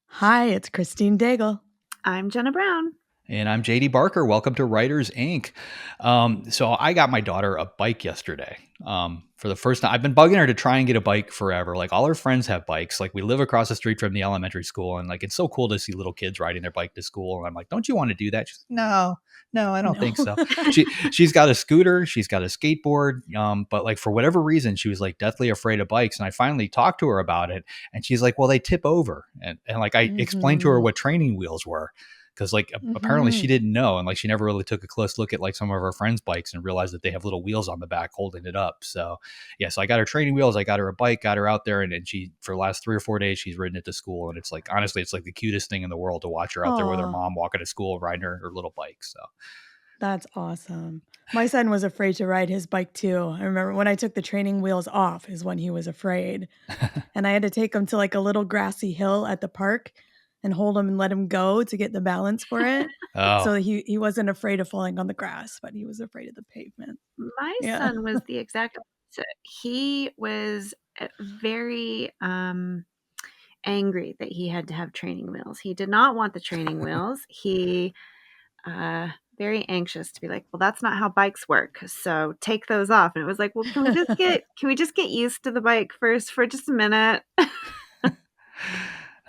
Hi, it's Christine Daigle. I'm Jena Brown. And I'm JD Barker. Welcome to Writers Inc. So I got my daughter a bike yesterday. For the first time, I've been bugging her to try and get a bike forever. Like all her friends have bikes. Like we live across the street from the elementary school, and like it's so cool to see little kids riding their bike to school. And I'm like, don't you want to do that? She's like, no, I don't No. think so. She's got a scooter, she's got a skateboard. But like for whatever reason, she was like deathly afraid of bikes. And I finally talked to her about it, and she's like, well, they tip over. And like I explained to her what training wheels were, because like apparently she didn't know, and like she never really took a close look at like some of her friends' bikes and realized that they have little wheels on the back holding it up. So yeah, so I got her training wheels, I got her a bike, got her out there, and she for the last 3 or 4 days she's ridden it to school, and it's like honestly it's like the cutest thing in the world to watch her out there with her Oh, mom walking to school riding her little bike. So that's awesome. My son was afraid to ride his bike too. I remember when I took the training wheels off is when he was afraid. And I had to take him to like a little grassy hill at the park and hold him and let him go to get the balance for it. So oh he wasn't afraid of falling on the grass, but he was afraid of the pavement. My Yeah. son was the exact opposite. He was very angry that he had to have training wheels. He did not want the training wheels. He very anxious to be like, well, that's not how bikes work. So take those off. And it was like, well, can we just get used to the bike first for just a minute?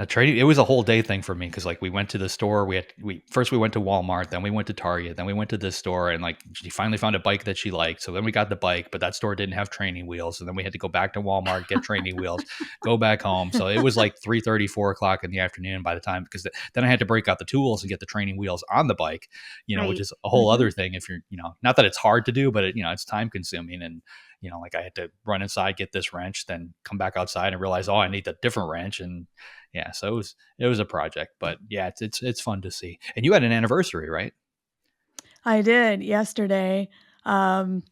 Trading, it was a whole day thing for me because like we went to the store, we first we went to Walmart, then we went to Target, then we went to this store, and like she finally found a bike that she liked. So then we got the bike, but that store didn't have training wheels, so then we had to go back to Walmart, get training wheels, go back home. So it was like 3:30, 4 o'clock in the afternoon by the time, because then I had to break out the tools and get the training wheels on the bike, which Right. is a whole other thing. If you're, not that it's hard to do, but it's time consuming. And like I had to run inside, get this wrench, then come back outside and realize, oh, I need a different wrench. And yeah, so it was a project, but yeah, it's fun to see. And you had an anniversary, right? I did yesterday. Um,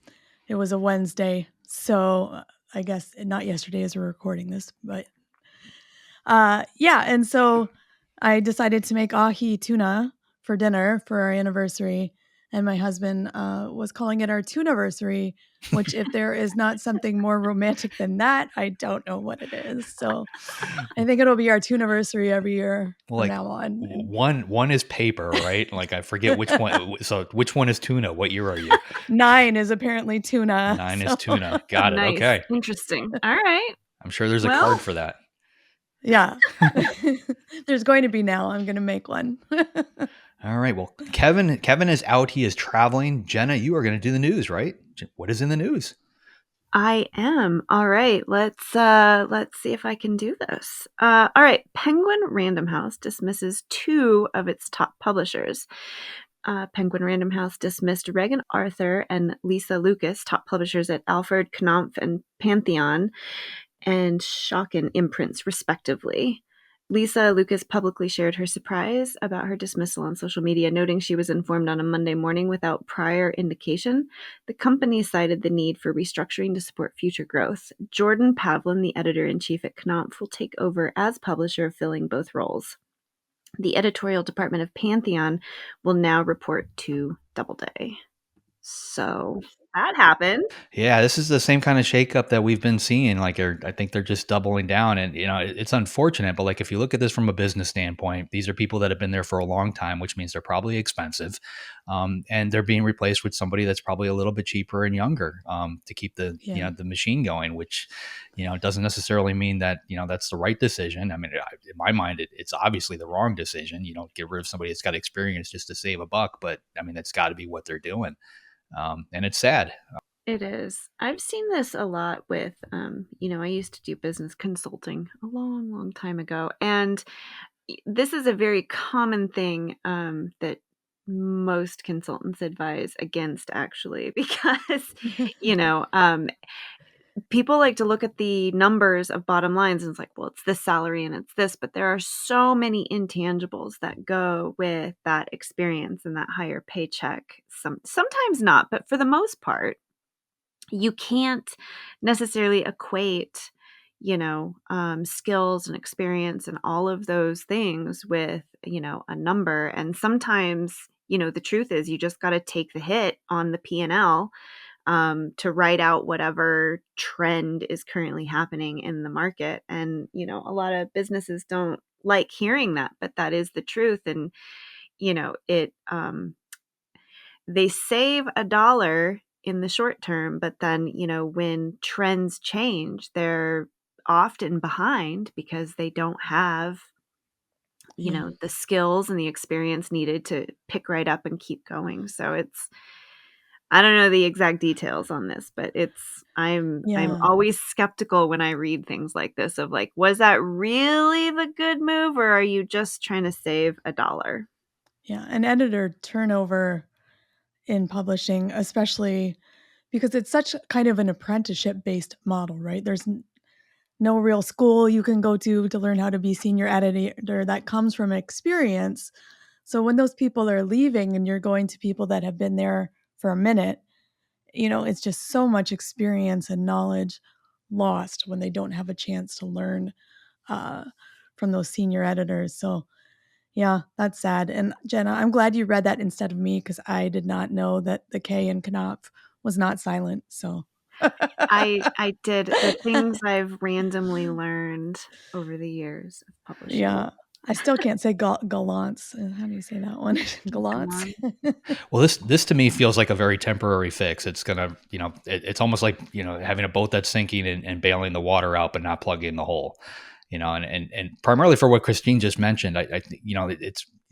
it was a Wednesday. So I guess not yesterday as we're recording this, but yeah. And so I decided to make ahi tuna for dinner for our anniversary. And my husband was calling it our tuna-versary, which if there is not something more romantic than that, I don't know what it is. So I think it'll be our tuna-versary every year Well, from like now on. one is paper, right? Like I forget which one. So which one is tuna? What year are you? 9 is apparently tuna. Nine is So tuna. Got it. Nice. Okay. Interesting. All right. I'm sure there's a Well, card for that. yeah. There's going to be now. I'm going to make one. All right. Well, Kevin is out. He is traveling. Jenna, you are going to do the news, right? What is in the news? I am. All right. Let's see if I can do this. All right. Penguin Random House dismisses 2 of its top publishers. Penguin Random House dismissed Regan Arthur and Lisa Lucas, top publishers at Alfred Knopf and Pantheon, and Schocken imprints, respectively. Lisa Lucas publicly shared her surprise about her dismissal on social media, noting she was informed on a Monday morning without prior indication. The company cited the need for restructuring to support future growth. Jordan Pavlin, the editor-in-chief at Knopf, will take over as publisher, filling both roles. The editorial department of Pantheon will now report to Doubleday. So that happened. Yeah, this is the same kind of shakeup that we've been seeing. Like, I think they're just doubling down, and it's unfortunate. But like, if you look at this from a business standpoint, these are people that have been there for a long time, which means they're probably expensive, and they're being replaced with somebody that's probably a little bit cheaper and younger, to keep the Yeah. the machine going. Which doesn't necessarily mean that that's the right decision. I mean, in my mind, it's obviously the wrong decision. You don't get rid of somebody that's got experience just to save a buck, but I mean, that's got to be what they're doing. And it's sad. It is. I've seen this a lot with, I used to do business consulting a long, long time ago. And this is a very common thing that most consultants advise against, actually, because, you know, um, people like to look at the numbers of bottom lines and it's like, well, it's this salary and it's this, but there are so many intangibles that go with that experience and that higher paycheck. Sometimes not, but for the most part, you can't necessarily equate, skills and experience and all of those things with, a number. And sometimes, the truth is you just got to take the hit on the P&L to write out whatever trend is currently happening in the market. And, you know, a lot of businesses don't like hearing that, but that is the truth. And, you know, they save $1 in the short term, but then, you know, when trends change, they're often behind because they don't have, you know, the skills and the experience needed to pick right up and keep going. So I don't know the exact details on this, but I'm always skeptical when I read things like this of like, was that really the good move, or are you just trying to save $1? Yeah, and editor turnover in publishing, especially because it's such kind of an apprenticeship-based model, right? There's no real school you can go to learn how to be senior editor. That comes from experience. So when those people are leaving and you're going to people that have been there for a minute, you know, it's just so much experience and knowledge lost when they don't have a chance to learn from those senior editors. So yeah, that's sad. And Jena, I'm glad you read that instead of me, because I did not know that the K in Knopf was not silent. So I did the things I've randomly learned over the years of publishing. Yeah, I still can't say gallants. How do you say that one? Gallants. Well, this to me feels like a very temporary fix. It's gonna, you know, it's almost like, you know, having a boat that's sinking and bailing the water out, but not plugging the hole. You know, and primarily for what Christine just mentioned, I think, you know,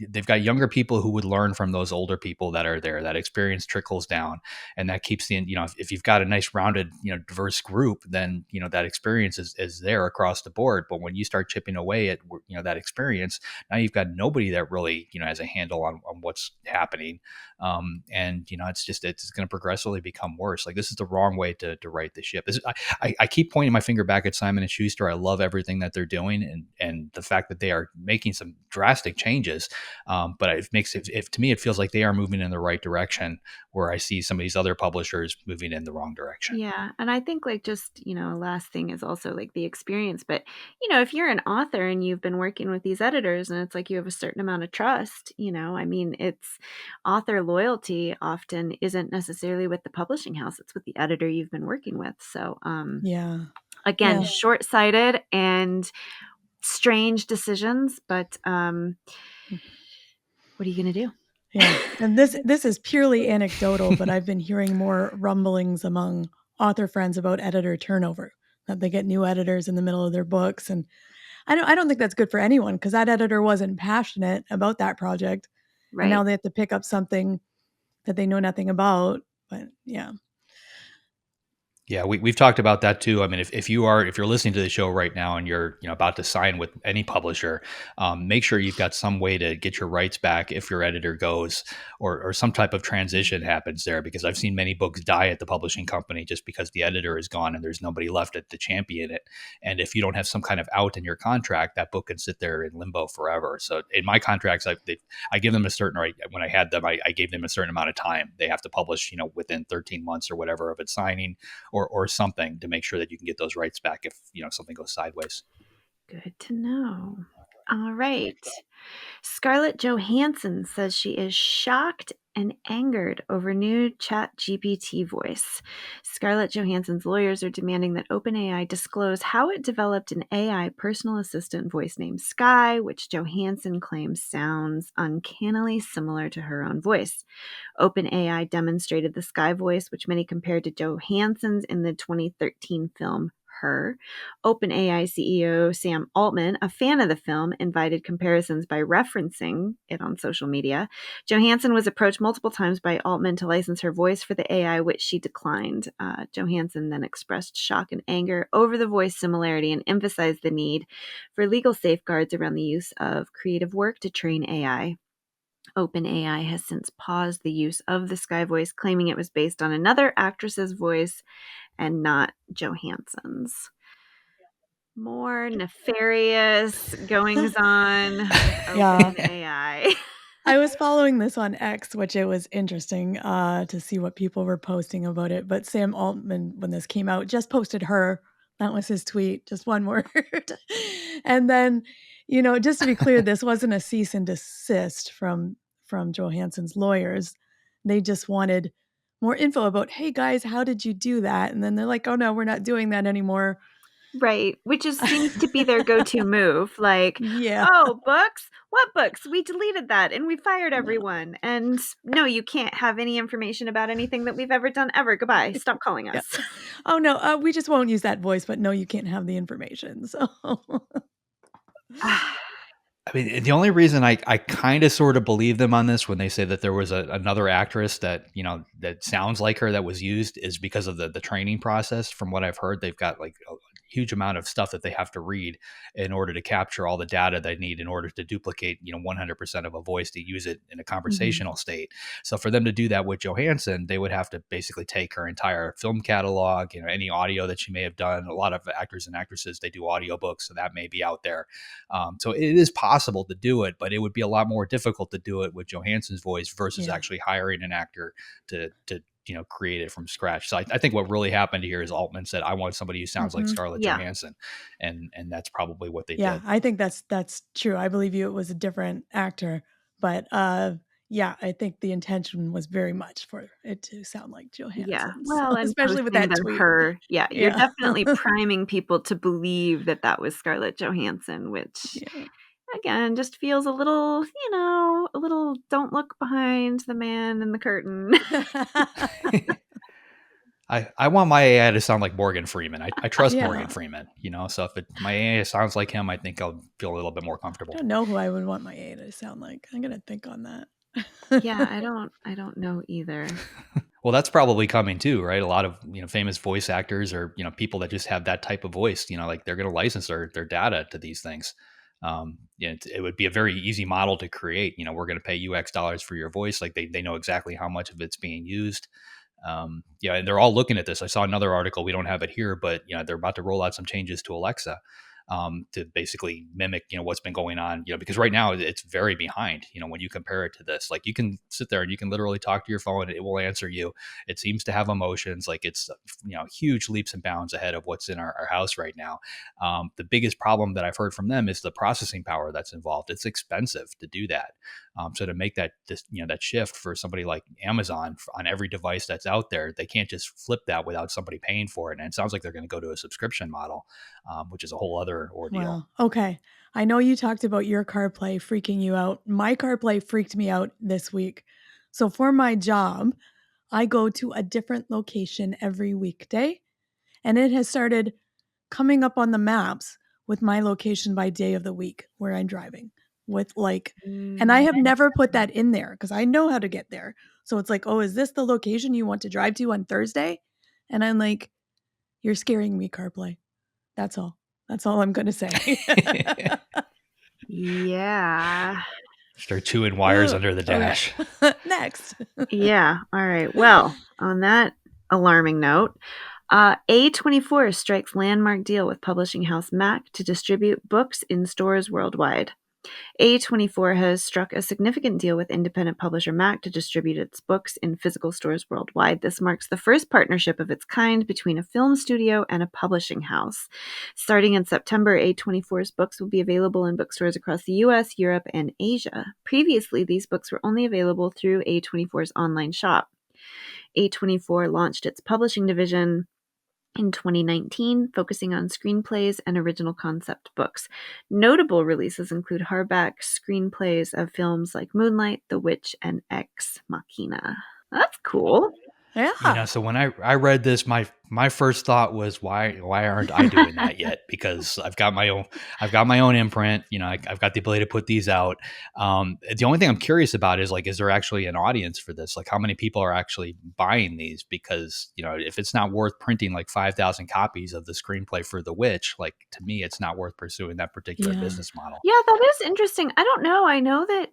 they've got younger people who would learn from those older people that are there. That experience trickles down, and that keeps the, you know, if you've got a nice rounded, you know, diverse group, then, you know, that experience is there across the board. But when you start chipping away at, you know, that experience, now you've got nobody that really, you know, has a handle on what's happening. And, you know, it's going to progressively become worse. Like, this is the wrong way to right the ship. I keep pointing my finger back at Simon & Schuster. I love everything that they're doing, and the fact that they are making some drastic changes. But it makes it, to me, it feels like they are moving in the right direction, where I see some of these other publishers moving in the wrong direction. Yeah. And I think, like, just, you know, last thing is also like the experience. But, you know, if you're an author and you've been working with these editors and it's like you have a certain amount of trust, you know, I mean, it's author loyalty often isn't necessarily with the publishing house, it's with the editor you've been working with. So, again, short-sighted and strange decisions, but what are you going to do? Yeah, and this is purely anecdotal, but I've been hearing more rumblings among author friends about editor turnover, that they get new editors in the middle of their books, and I don't think that's good for anyone, because that editor wasn't passionate about that project, and now they have to pick up something that they know nothing about. But yeah. Yeah, we've talked about that too. I mean, if you're listening to the show right now and you're, you know, about to sign with any publisher, make sure you've got some way to get your rights back if your editor goes, or some type of transition happens there. Because I've seen many books die at the publishing company just because the editor is gone and there's nobody left to champion it. And if you don't have some kind of out in your contract, that book can sit there in limbo forever. So in my contracts, I give them a certain, right, when I had them, I gave them a certain amount of time. They have to publish, you know, within 13 months or whatever of its signing, or something, to make sure that you can get those rights back if, you know, something goes sideways. Good to know. All right. Scarlett Johansson says she is shocked and angered over new ChatGPT voice. Scarlett Johansson's lawyers are demanding that OpenAI disclose how it developed an AI personal assistant voice named Sky, which Johansson claims sounds uncannily similar to her own voice. OpenAI demonstrated the Sky voice, which many compared to Johansson's in the 2013 film Her. OpenAI CEO Sam Altman, a fan of the film, invited comparisons by referencing it on social media. Johansson was approached multiple times by Altman to license her voice for the AI, which she declined. Johansson then expressed shock and anger over the voice similarity and emphasized the need for legal safeguards around the use of creative work to train AI. OpenAI has since paused the use of the Sky voice, claiming it was based on another actress's voice and not Johansson's. More nefarious goings on with OpenAI. I was following this on X, which it was interesting to see what people were posting about it. But Sam Altman, when this came out, just posted her. That was his tweet, just one word. And then, you know, just to be clear, this wasn't a cease and desist from Johansson's lawyers. They just wanted more info about, hey guys, how did you do that? And then they're like, oh no, we're not doing that anymore. Right, which seems to be their go-to move. Like, Yeah. oh, books? What books? We deleted that and we fired everyone. And no, you can't have any information about anything that we've ever done ever. Goodbye. Stop calling Yeah. us. Oh no, we just won't use that voice, but no, you can't have the information. So I mean, the only reason I kind of sort of believe them on this when they say that there was another actress that, that sounds like her that was used is because of the training process. From what I've heard, they've got like a huge amount of stuff that they have to read in order to capture all the data they need in order to duplicate, 100% of a voice to use it in a conversational state. So for them to do that with Johansson, they would have to basically take her entire film catalog, any audio that she may have done. A lot of actors and actresses, they do audiobooks, so that may be out there. So it is possible to do it, but it would be a lot more difficult to do it with Johansson's voice versus actually hiring an actor to create it from scratch. So I think what really happened here is Altman said, I want somebody who sounds like Scarlett Johansson. And that's probably what they did. I think that's true. I believe you, it was a different actor, but I think the intention was very much for it to sound like Johansson. Yeah, well, and especially with that tweet. her. Yeah, you're definitely priming people to believe that was Scarlett Johansson, which again just feels a little, a little don't look behind the man in the curtain. I want my AI to sound like Morgan Freeman. I trust Morgan Freeman, so if my AI sounds like him, I think I'll feel a little bit more comfortable. I don't know who I would want my AI to sound like. I'm going to think on that. Yeah, I don't know either. Well, that's probably coming too, right? A lot of, famous voice actors or, people that just have that type of voice, like they're going to license their data to these things. It would be a very easy model to create. We're going to pay you X dollars for your voice. Like they know exactly how much of it's being used. And they're all looking at this. I saw another article. We don't have it here, but they're about to roll out some changes to Alexa to basically mimic, what's been going on, because right now it's very behind, when you compare it to this. Like you can sit there and you can literally talk to your phone and it will answer you. It seems to have emotions. Like it's, huge leaps and bounds ahead of what's in our house right now. The biggest problem that I've heard from them is the processing power that's involved. It's expensive to do that. So to make that shift for somebody like Amazon on every device that's out there, they can't just flip that without somebody paying for it. And it sounds like they're going to go to a subscription model, which is a whole other ordeal. Wow. Okay. I know you talked about your CarPlay freaking you out. My CarPlay freaked me out this week. So for my job, I go to a different location every weekday, and it has started coming up on the maps with my location by day of the week where I'm driving with and I have never put that in there because I know how to get there. So it's like, oh, is this the location you want to drive to on Thursday? And I'm like, you're scaring me, CarPlay. That's all. That's all I'm going to say. Yeah. Start chewing wires under the dash. Okay. Next. Yeah. All right. Well, on that alarming note, A24 strikes landmark deal with publishing house Mack to distribute books in stores worldwide. A24 has struck a significant deal with independent publisher Mack to distribute its books in physical stores worldwide. This marks the first partnership of its kind between a film studio and a publishing house. Starting in September, A24's books will be available in bookstores across the US, Europe, and Asia. Previously, these books were only available through A24's online shop. A24 launched its publishing division in 2019, focusing on screenplays and original concept books. Notable releases include hardback screenplays of films like Moonlight, The Witch, and Ex Machina. That's cool. Yeah. So when I read this, my first thought was why aren't I doing that yet? Because I've got my own imprint. I've got the ability to put these out. The only thing I'm curious about is is there actually an audience for this? Like how many people are actually buying these? Because if it's not worth printing 5,000 copies of the screenplay for The Witch, to me, it's not worth pursuing that particular business model. Yeah, that is interesting. I don't know. I know that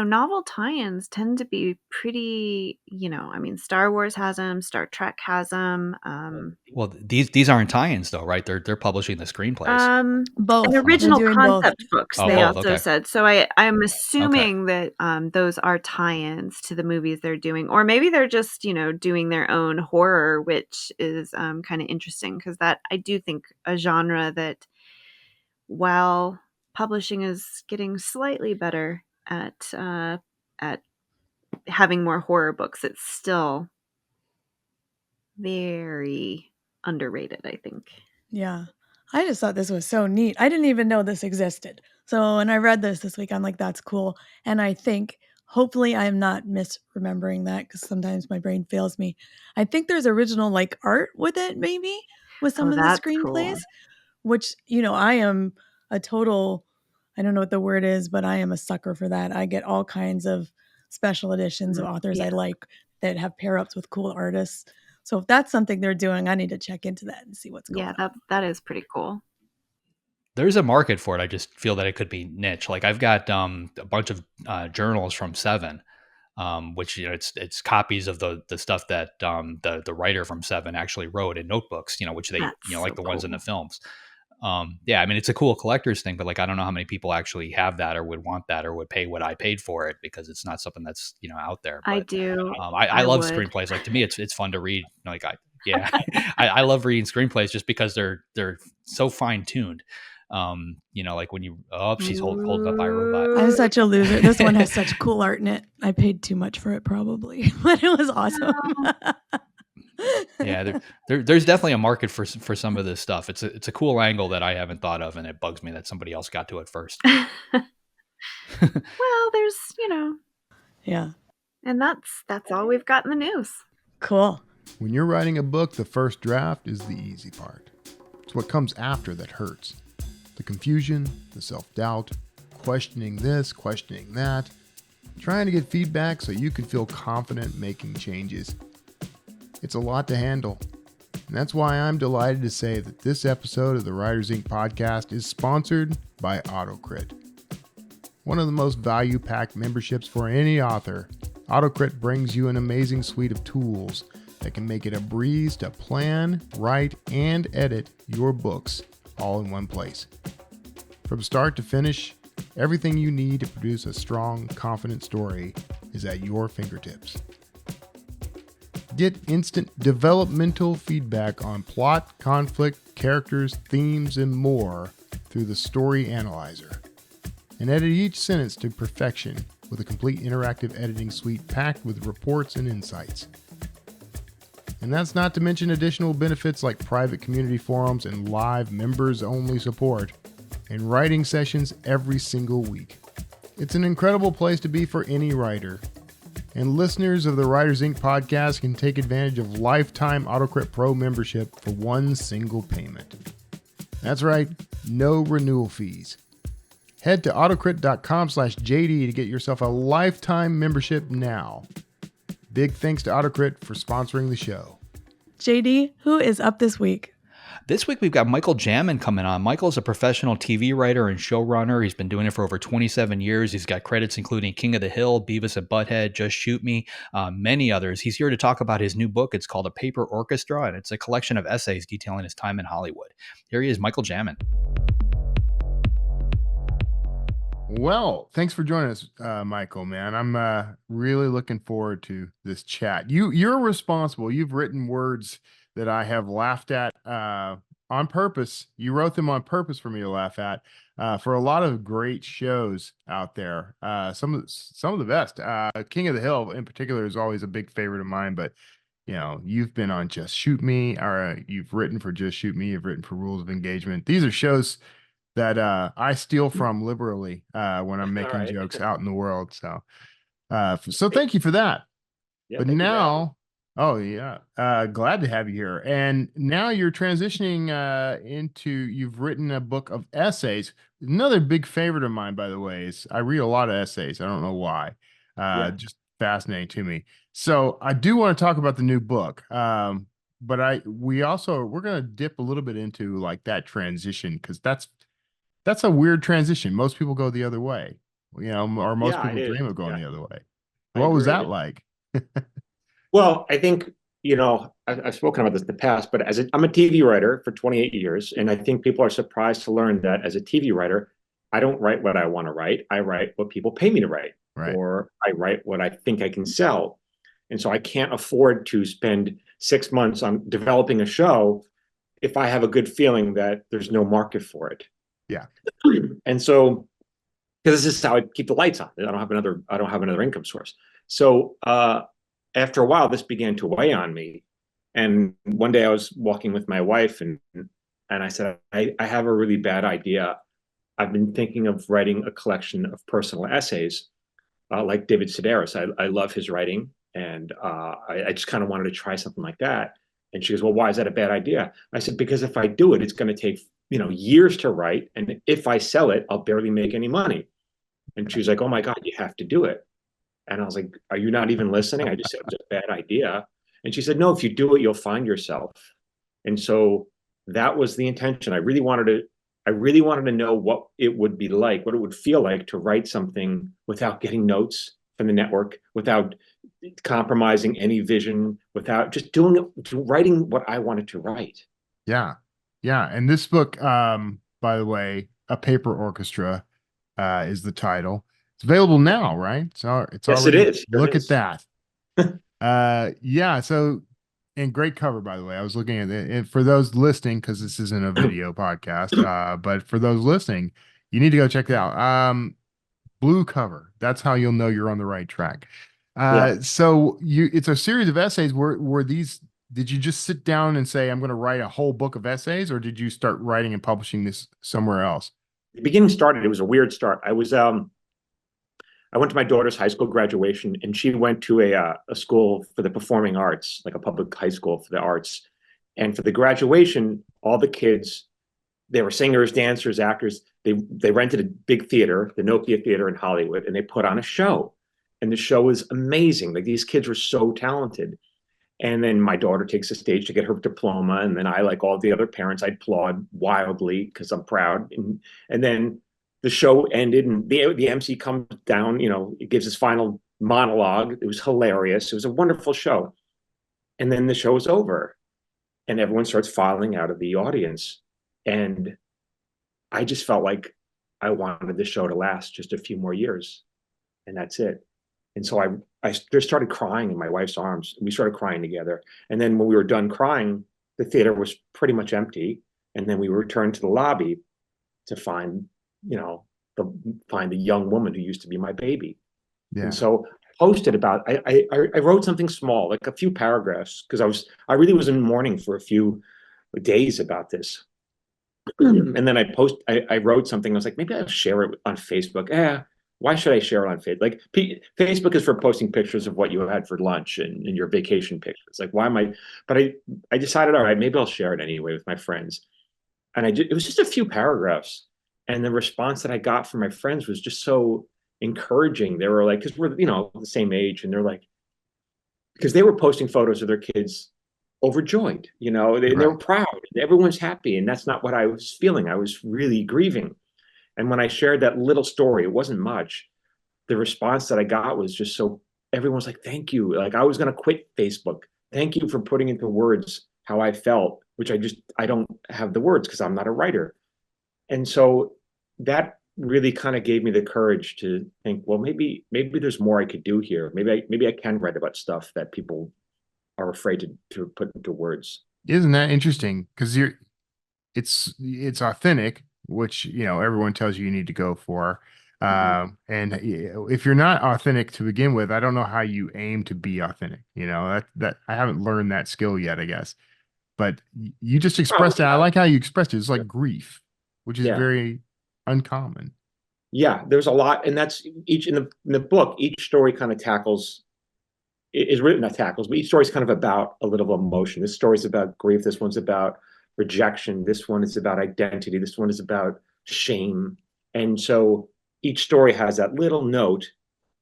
novel tie-ins tend to be pretty, Star Wars has them, Star Trek has them. Well, these aren't tie-ins though, right? They're publishing the screenplays. Both. And original concept books, they also said. So I'm assuming that those are tie-ins to the movies they're doing. Or maybe they're just, doing their own horror, which is kind of interesting because that I do think a genre that while publishing is getting slightly better at having more horror books, it's still very underrated, I think. Yeah. I just thought this was so neat. I didn't even know this existed. So when I read this week, I'm like, that's cool. And I think hopefully I'm not misremembering that because sometimes my brain fails me. I think there's original like art with it, maybe with some of the that's screenplays, cool. which, I am a total, I don't know what the word is, but I am a sucker for that. I get all kinds of special editions of authors I like that have pair ups with cool artists. So if that's something they're doing, I need to check into that and see what's going on. That is pretty cool. There's a market for it. I just feel that it could be niche. Like I've got a bunch of journals from Seven, which it's copies of the stuff that the writer from Seven actually wrote in notebooks. Which they That's like so the ones in cool. the films. Yeah, I mean it's a cool collector's thing, but like I don't know how many people actually have that or would want that or would pay what I paid for it because it's not something that's out there. But I do. I love would. screenplays. Like to me, it's fun to read. Like I love reading screenplays just because they're so fine tuned. Like when she's holding up by a robot. I'm such a loser. This one has such cool art in it. I paid too much for it probably, but it was awesome. Yeah, there's definitely a market for some of this stuff. It's a cool angle that I haven't thought of, and it bugs me that somebody else got to it first. Well, there's Yeah. And that's all we've got in the news. Cool. When you're writing a book, the first draft is the easy part. It's what comes after that hurts. The confusion, the self-doubt, questioning this, questioning that, trying to get feedback so you can feel confident making changes. It's a lot to handle. And that's why I'm delighted to say that this episode of the Writers Inc. podcast is sponsored by AutoCrit. One of the most value-packed memberships for any author, AutoCrit brings you an amazing suite of tools that can make it a breeze to plan, write, and edit your books all in one place. From start to finish, everything you need to produce a strong, confident story is at your fingertips. Get instant developmental feedback on plot, conflict, characters, themes, and more through the Story Analyzer. And edit each sentence to perfection with a complete interactive editing suite packed with reports and insights. And that's not to mention additional benefits like private community forums and live members-only support and writing sessions every single week. It's an incredible place to be for any writer. And listeners of the Writers Inc. podcast can take advantage of lifetime AutoCrit Pro membership for one single payment. That's right, no renewal fees. Head to autocrit.com/JD to get yourself a lifetime membership now. Big thanks to AutoCrit for sponsoring the show. JD, who is up this week? This week, we've got Michael Jamin coming on. Michael's a professional TV writer and showrunner. He's been doing it for over 27 years. He's got credits including King of the Hill, Beavis and Butthead, Just Shoot Me, many others. He's here to talk about his new book. It's called A Paper Orchestra, and it's a collection of essays detailing his time in Hollywood. Here he is, Michael Jamin. Well, thanks for joining us, Michael, man. I'm really looking forward to this chat. You're responsible. You've written words that I have laughed at on purpose. You wrote them on purpose for me to laugh at for a lot of great shows out there. Some of the best. King of the Hill in particular is always a big favorite of mine, but you've been on Just Shoot Me, or you've written for Just Shoot Me, you've written for Rules of Engagement. These are shows that I steal from liberally when I'm making jokes out in the world. So thank you for that. Yeah, but now, glad to have you here. And now you're transitioning into, you've written a book of essays. Another big favorite of mine, by the way, is I read a lot of essays. I don't know why. Just fascinating to me. So I do want to talk about the new book. But we're going to dip a little bit into like that transition, because that's a weird transition. Most people go the other way, or most people dream of going the other way. What was that like? Well, I think, I've spoken about this in the past, but I'm a TV writer for 28 years. And I think people are surprised to learn that as a TV writer, I don't write what I want to write. I write what people pay me to write, or I write what I think I can sell. And so I can't afford to spend 6 months on developing a show if I have a good feeling that there's no market for it. Yeah. And so, because this is how I keep the lights on. I don't have another income source. So after a while, this began to weigh on me. And one day I was walking with my wife, and I said, I have a really bad idea. I've been thinking of writing a collection of personal essays, like David Sedaris. I love his writing, and I just kind of wanted to try something like that. And she goes, well, why is that a bad idea? I said, because if I do it, it's going to take, years to write. And if I sell it, I'll barely make any money. And she was like, oh my God, you have to do it. And I was like, are you not even listening? I just said it was a bad idea. And she said, no, if you do it, you'll find yourself. And so that was the intention. I really wanted to know what it would be like, what it would feel like to write something without getting notes from the network, without compromising any vision, without just doing it, writing what I wanted to write. Yeah. Yeah. And this book, by the way, A Paper Orchestra, is the title. It's available now, right? So it's Yes, already, it is. look at that. Yeah. So, and great cover, by the way. I was looking at it. And for those listening, because this isn't a video podcast, but for those listening, you need to go check it out. Blue cover. That's how you'll know you're on the right track. Yeah. So it's a series of essays. Were these? Did you just sit down and say, I'm going to write a whole book of essays, or did you start writing and publishing this somewhere else? The beginning started, it was a weird start. I went to my daughter's high school graduation, and she went to a school for the performing arts, like a public high school for the arts. And for the graduation, all the kids, they were singers, dancers, actors. They rented a big theater, the Nokia Theater in Hollywood, and they put on a show. And the show was amazing. Like, these kids were so talented. And then my daughter takes the stage to get her diploma. And then I, like all the other parents, I applaud wildly because I'm proud. And then the show ended, and the MC comes down, it gives his final monologue. It was hilarious. It was a wonderful show. And then the show is over, and everyone starts filing out of the audience. And I just felt like I wanted the show to last just a few more years, and that's it. And so I just started crying in my wife's arms. We started crying together. And then when we were done crying, the theater was pretty much empty. And then we returned to the lobby to find the young woman who used to be my baby. Yeah. And so I posted about, I wrote something small, like a few paragraphs, because I really was in mourning for a few days about this. And then I wrote something. I was like, maybe I'll share it on Facebook. Why should I share it on Facebook? Like, Facebook is for posting pictures of what you had for lunch and your vacation pictures. Like, why am I? But I decided, all right, maybe I'll share it anyway with my friends. And it was just a few paragraphs. And the response that I got from my friends was just so encouraging. They were like, because we're, the same age. And they're like, because they were posting photos of their kids overjoyed, they were proud. Everyone's happy. And that's not what I was feeling. I was really grieving. And when I shared that little story, it wasn't much. The response that I got was just so, everyone was like, thank you. Like, I was going to quit Facebook. Thank you for putting into words how I felt, which I don't have the words because I'm not a writer. And so that really kind of gave me the courage to think, well, maybe there's more I could do here. Maybe I can write about stuff that people are afraid to put into words. Isn't that interesting? Because it's authentic, which everyone tells you need to go for. And if you're not authentic to begin with, I don't know how you aim to be authentic. That I haven't learned that skill yet, I guess. But you just expressed it. I like how you expressed it. It's like grief, which is very uncommon. Yeah, there's a lot, and that's in the book. Each story kind of is written, not tackles, but each story is kind of about a little emotion. This story is about grief. This one's about rejection. This one is about identity. This one is about shame. And so each story has that little note,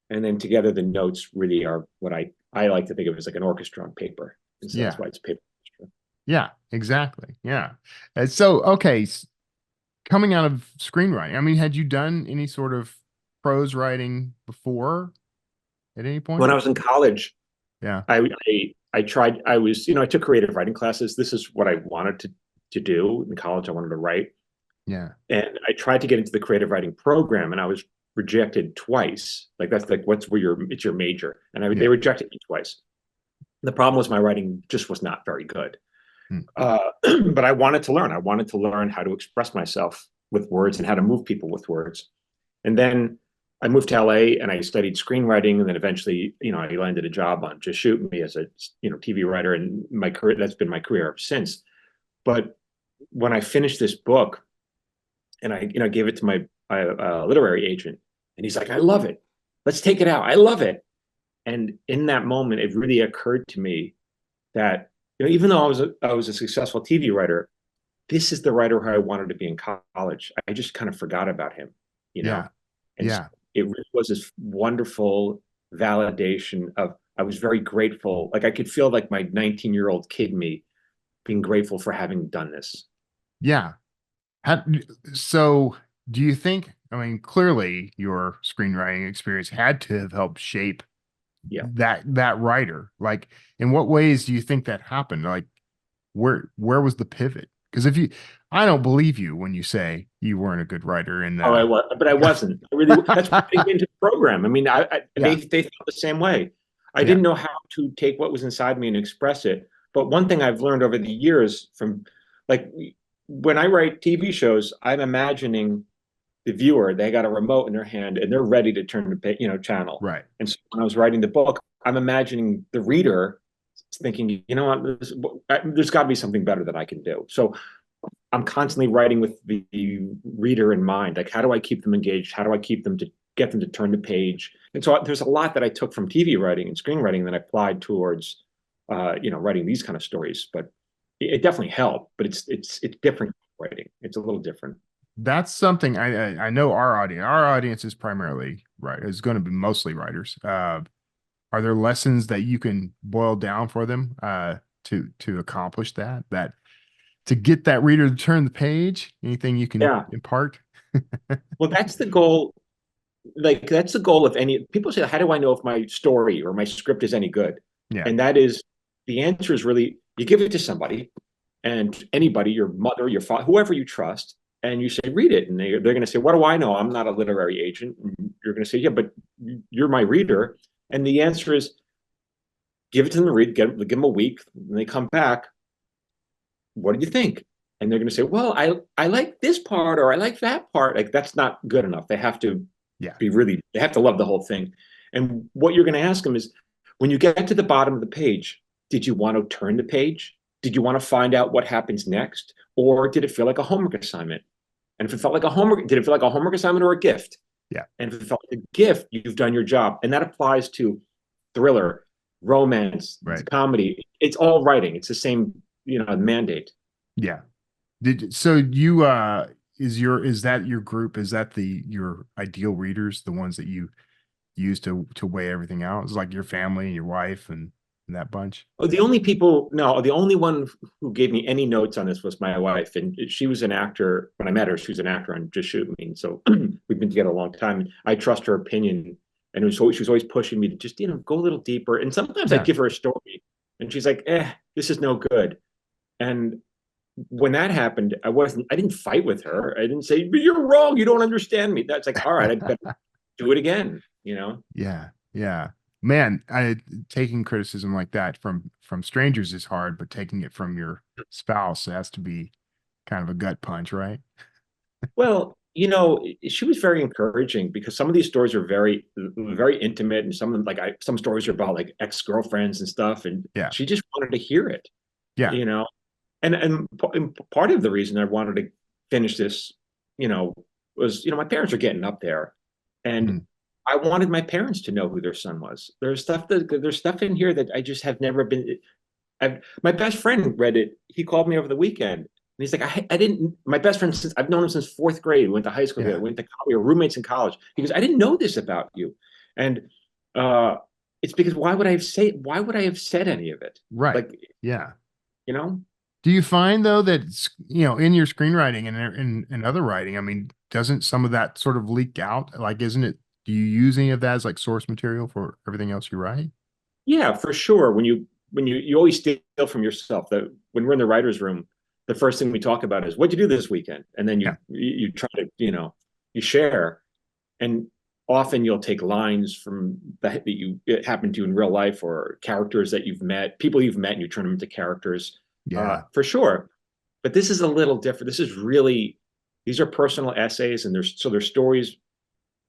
and then together the notes really are what I like to think of as like an orchestra on paper. And so that's why it's Paper Orchestra. Yeah, exactly. Yeah. And so, okay, coming out of screenwriting, I mean, had you done any sort of prose writing before at any point? When I was in college, yeah, I tried. I took creative writing classes. This is what I wanted to do in college. I wanted to write. Yeah. And I tried to get into the creative writing program, and I was rejected twice. Like, that's like, it's your major. And they rejected me twice. The problem was my writing just was not very good. But I wanted to learn. I wanted to learn how to express myself with words and how to move people with words. And then I moved to LA and I studied screenwriting, and then eventually, I landed a job on Just Shoot Me as a TV writer, and my career, that's been my career ever since. But when I finished this book, and I gave it to my literary agent, and he's like, "I love it. Let's take it out. I love it." And in that moment, it really occurred to me that even though I was a successful TV writer, this is the writer who I wanted to be in college. I just kind of forgot about him, Yeah. And Yeah. it really was this wonderful validation of, I was very grateful. Like I could feel like my 19-year-old kid me being grateful for having done this. Yeah. So do you think, I mean, clearly your screenwriting experience had to have helped shape that writer. Like, in what ways do you think that happened? Like, where was the pivot? Because I don't believe you when you say you weren't a good writer. And but I wasn't. I really, that's why I got into the program. I mean, they felt the same way. I didn't know how to take what was inside me and express it. But one thing I've learned over the years from, like, when I write TV shows, I'm imagining the viewer, they got a remote in their hand and they're ready to turn the channel. Right. And so when I was writing the book, I'm imagining the reader thinking, there's got to be something better that I can do. So I'm constantly writing with the reader in mind. Like, how do I keep them engaged? How do I keep them to get them to turn the page? And so there's a lot that I took from TV writing and screenwriting that I applied towards, writing these kind of stories. But it definitely helped. But it's different writing. It's a little different. That's something I know our audience is primarily is going to be mostly writers. Are there lessons that you can boil down for them to accomplish that to get that reader to turn the page? Anything you can impart? Well, that's the goal. Like, that's the goal of any, people say, how do I know if my story or my script is any good? Yeah. And that is, the answer is really, you give it to somebody, and anybody, your mother, your father, whoever you trust, and you say, read it. And they're going to say, what do I know? I'm not a literary agent. And you're going to say, yeah, but you're my reader. And the answer is, give it to them to read, give them a week. When they come back, what do you think? And they're going to say, well, I like this part, or I like that part. Like, that's not good enough. They have to they have to love the whole thing. And what you're going to ask them is, when you get to the bottom of the page, did you want to turn the page? Did you want to find out what happens next? Or did it feel like a homework assignment? And if it felt like a homework, did it feel like a homework assignment or a gift? Yeah. And if it felt like a gift, you've done your job. And that applies to thriller, romance, comedy. It's all writing. It's the same, mandate. Yeah. So you is that your group? Is that your ideal readers, the ones that you use to weigh everything out? It's like your family and your wife and that bunch? Oh, the only one who gave me any notes on this was my wife, and she was an actor. When I met her, she was an actor on Just Shoot Me, and so we've been together a long time. And I trust her opinion, and she was always pushing me to just go a little deeper. And sometimes I give her a story, and she's like, this is no good. And when that happened, I didn't fight with her. I didn't say, but you're wrong, you don't understand me. That's like, all right, I better do it again. Yeah. Man, taking criticism like that from strangers is hard, but taking it from your spouse has to be kind of a gut punch, right? Well, she was very encouraging, because some of these stories are very, very intimate, and some of them, some stories are about like ex-girlfriends and stuff, and she just wanted to hear it. Yeah. And part of the reason I wanted to finish this, was, my parents are getting up there, and I wanted my parents to know who their son was. There's stuff in here that I just have never been. My best friend read it. He called me over the weekend, and he's like, I didn't. My best friend, I've known him since fourth grade. We went to high school together. Went to college. We were roommates in college. He goes, I didn't know this about you, and it's because why would I have said any of it? Right. Do you find though that in your screenwriting and in other writing, I mean, doesn't some of that sort of leak out? Like, isn't it? Do you use any of that as like source material for everything else you write? Yeah, for sure. When you always steal from yourself. That when we're in the writer's room, the first thing we talk about is, what'd you do this weekend? And then you try to, you share. And often you'll take lines from it happened to you in real life, or characters that you've met, people you've met, and you turn them into characters. For sure. But this is a little different. These are personal essays, and they're stories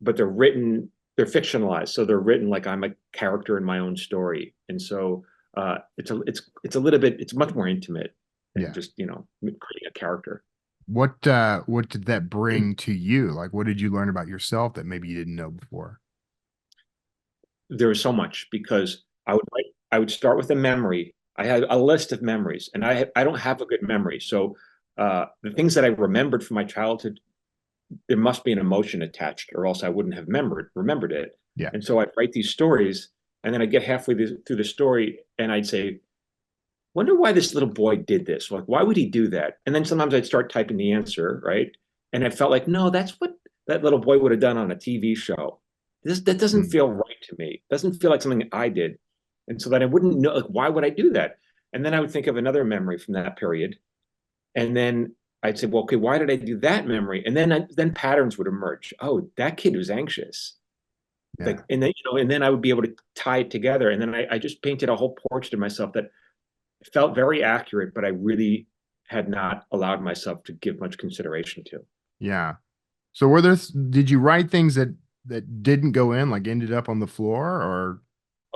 but they're fictionalized. So they're written like I'm a character in my own story. And so it's a little bit, it's much more intimate than just, creating a character. What did that bring to you? Like, what did you learn about yourself that maybe you didn't know before? There was so much, because I would start with a memory. I had a list of memories, and I don't have a good memory. So the things that I remembered from my childhood, there must be an emotion attached, or else I wouldn't have remembered it. Yeah. And so I'd write these stories, and then I'd get halfway through the story, and I'd say, wonder why this little boy did this. Like, why would he do that? And then sometimes I'd start typing the answer, right? And I felt like, no, that's what that little boy would have done on a TV show. That doesn't feel right to me. It doesn't feel like something I did. And so that I wouldn't know, like, why would I do that? And then I would think of another memory from that period. And then I'd say, well, okay, why did I do that memory? And then patterns would emerge. Oh, that kid was anxious. Yeah. Like, and then, and then I would be able to tie it together. And then I just painted a whole portrait of myself that felt very accurate, but I really had not allowed myself to give much consideration to. Yeah. So did you write things that didn't go in, like ended up on the floor, or?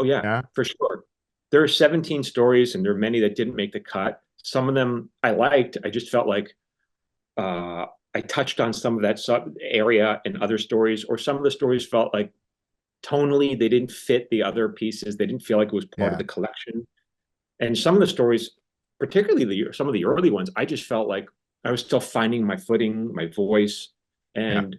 Oh yeah, for sure. There are 17 stories, and there are many that didn't make the cut. Some of them I liked. I just felt like I touched on some of that area in other stories, or some of the stories felt like tonally they didn't fit the other pieces. They didn't feel like it was part of the collection. And some of the stories, particularly some of the early ones, I just felt like I was still finding my footing, my voice, and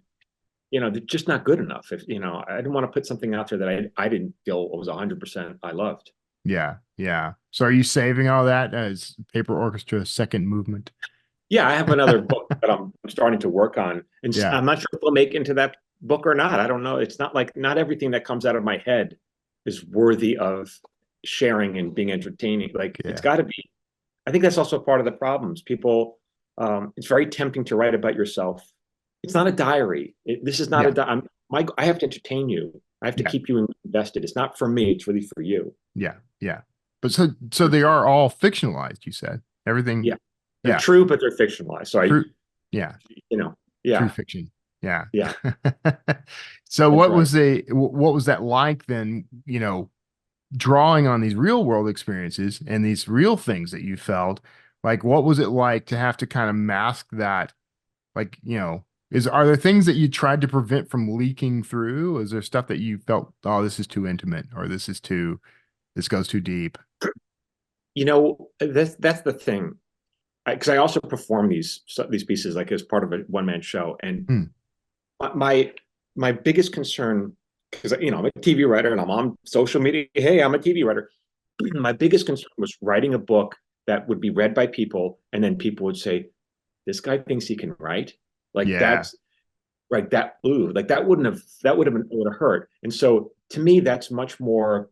they're just not good enough. If I didn't want to put something out there that I didn't feel was 100% I loved. Yeah, yeah. So are you saving all that as Paper Orchestra second movement? Yeah, I have another book that I'm starting to work on, and I'm not sure if we'll make it into that book or not. I don't know. It's not like, not everything that comes out of my head is worthy of sharing and being entertaining. Like, it's got to be. I think that's also part of the problems. People, it's very tempting to write about yourself. It's not a diary. This is not a diary. I have to entertain you. I have to keep you invested. It's not for me. It's really for you. Yeah, yeah. But so they are all fictionalized, you said. Everything. Yeah. They're true, but they're fictionalized. So true fiction. Yeah. Yeah. So what was that like then, drawing on these real world experiences and these real things that you felt? Like, what was it like to have to kind of mask that? Like, are there things that you tried to prevent from leaking through? Is there stuff that you felt, oh, this is too intimate, or this goes too deep? That's the thing. Because I also perform these pieces like as part of a one-man show. And my biggest concern, because I'm a TV writer and I'm on social media. Hey, I'm a TV writer. My biggest concern was writing a book that would be read by people, and then people would say, "This guy thinks he can write." Like that's right. That would have hurt. And so to me, that's much more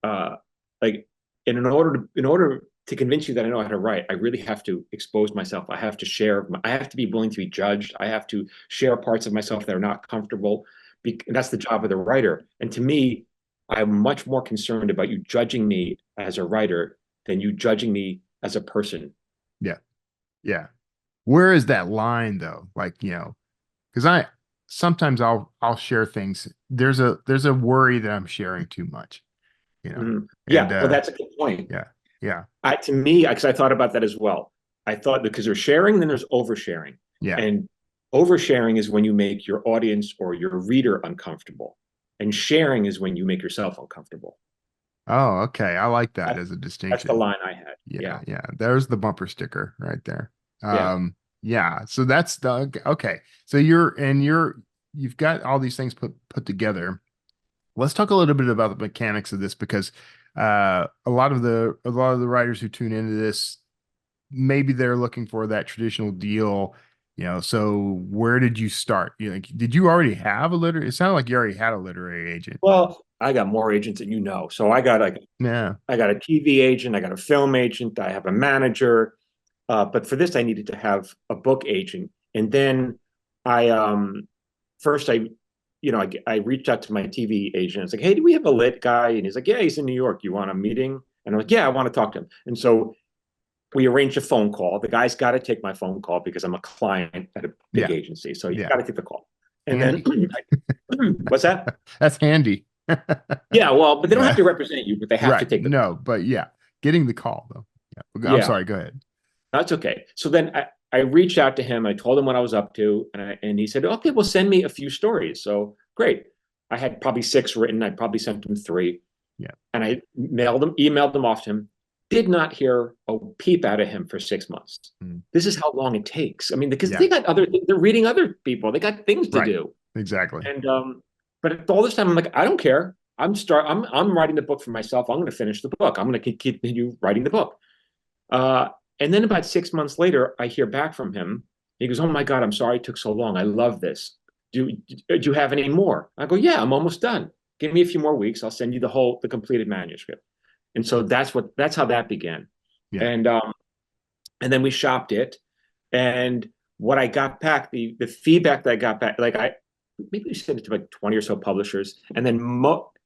like, in order to convince you that I know how to write, I really have to expose myself. I have to share. I have to be willing to be judged. I have to share parts of myself that are not comfortable. And that's the job of the writer. And to me, I'm much more concerned about you judging me as a writer than you judging me as a person. Yeah. Yeah. Where is that line though? Like, because sometimes I'll share things. There's a worry that I'm sharing too much, Yeah. Well, that's a good point. Yeah. Yeah. To me, because I thought about that as well. I thought, because there's sharing, then there's oversharing. Yeah. And oversharing is when you make your audience or your reader uncomfortable. And sharing is when you make yourself uncomfortable. Oh, okay. I like that as a distinction. That's the line I had. Yeah. There's the bumper sticker right there. Yeah. So that's okay. So you've got all these things put together. Let's talk a little bit about the mechanics of this, because a lot of the writers who tune into this, maybe they're looking for that traditional deal, so where did you start? Did you already have it sounded like you already had a literary agent. Well, I got more agents than you know. So I got I got a TV agent, I got a film agent, I have a manager. But for this, I needed to have a book agent. And then I reached out to my TV agent. I was like, hey, do we have a lit guy? And he's like, yeah, he's in New York. You want a meeting? And I'm like, yeah, I want to talk to him. And so we arranged a phone call. The guy's got to take my phone call because I'm a client at a big agency. So he's got to take the call. And then what's that? That's handy. Yeah, well, but they don't have to represent you, but they have to take the No, but yeah, getting the call though. Yeah. I'm Yeah. sorry, go ahead. That's okay. So then I reached out to him. I told him what I was up to, and he said, "Okay, well, send me a few stories." So great. I had probably 6 written. I probably sent him 3. Yeah. And I emailed them off to him. Did not hear a peep out of him for 6 months. This is how long it takes. I mean, because they got they're reading other people. They got things to do. Exactly. And but all this time I'm like, I don't care. I'm writing the book for myself. I'm going to finish the book. I'm going to continue writing the book. And then about 6 months later, I hear back from him. He goes, "Oh my God, I'm sorry it took so long. I love this. Do you have any more?" I go, "Yeah, I'm almost done. Give me a few more weeks. I'll send you the completed manuscript." And so that's how that began. Yeah. And then we shopped it. And what I got back, the feedback that I got back, like maybe we sent it to like 20 or so publishers, and then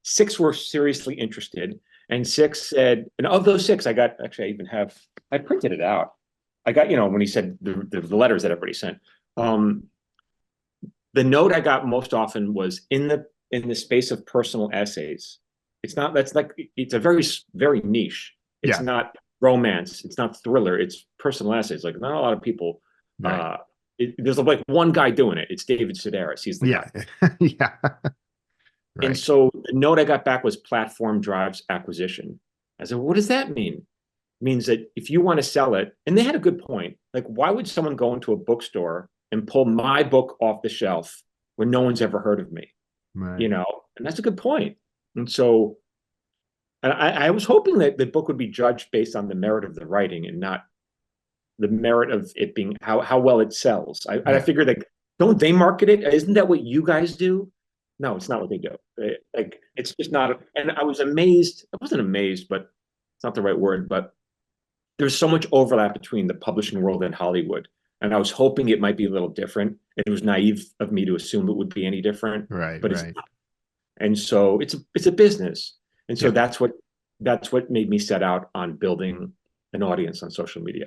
6 were seriously interested. And 6 said, and of those 6, I got, actually, I printed it out. I got, when he said the letters that everybody sent. The note I got most often was in the space of personal essays. It's a very, very niche. It's not romance. It's not thriller. It's personal essays. Like, not a lot of people, there's like one guy doing it. It's David Sedaris. He's the guy. Yeah. Right. And so the note I got back was platform drives acquisition. I said, what does that mean? It means that if you want to sell it, and they had a good point, like, why would someone go into a bookstore and pull my book off the shelf when no one's ever heard of me? Right. And that's a good point. And so I was hoping that the book would be judged based on the merit of the writing and not the merit of it being how well it sells. I figured, like, don't they market it? Isn't that what you guys do? No, it's not what they do. Like, it's just not. And I was amazed. I wasn't amazed, but it's not the right word. But there's so much overlap between the publishing world and Hollywood. And I was hoping it might be a little different. It was naive of me to assume it would be any different. Right. But it's not. And so it's a business. And so that's what made me set out on building an audience on social media.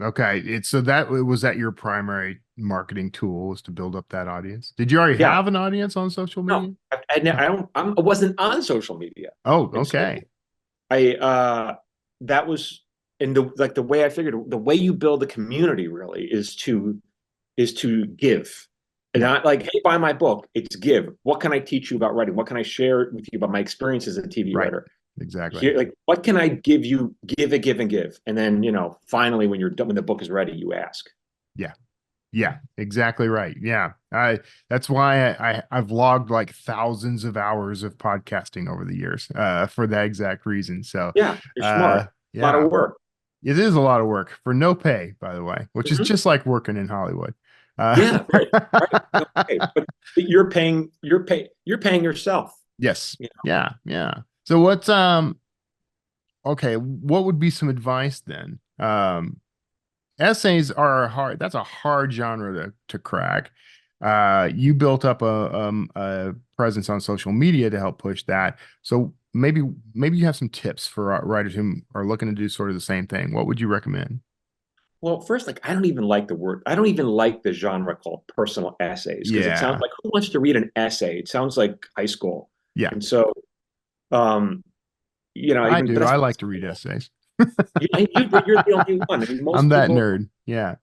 Okay. So was that your primary marketing tool, was to build up that audience? Did you already have an audience on social media? No, I wasn't on social media. Oh, okay. So that was, and the way I figured, the way you build a community really is to give. And not like, hey, buy my book. It's give. What can I teach you about writing? What can I share with you about my experience as a TV writer? Exactly. Here, like, what can I give you? Give. And then, finally, when you're done, when the book is ready, you ask. Yeah, exactly right. Yeah. That's why I've logged like thousands of hours of podcasting over the years, for that exact reason. So yeah, you're smart. A lot of work. It is a lot of work for no pay, by the way, which is just like working in Hollywood. Right. Okay. But you're paying yourself. Yes. Yeah. So what's okay, what would be some advice then? Essays are that's a hard genre to crack. You built up a presence on social media to help push that. So maybe you have some tips for writers who are looking to do sort of the same thing. What would you recommend? Well, first, like, I don't even like the genre called personal essays, because it sounds like, who wants to read an essay? It sounds like high school. Yeah. And so, I do. I like to read essays. You're the only one. I mean, I'm that nerd. Yeah.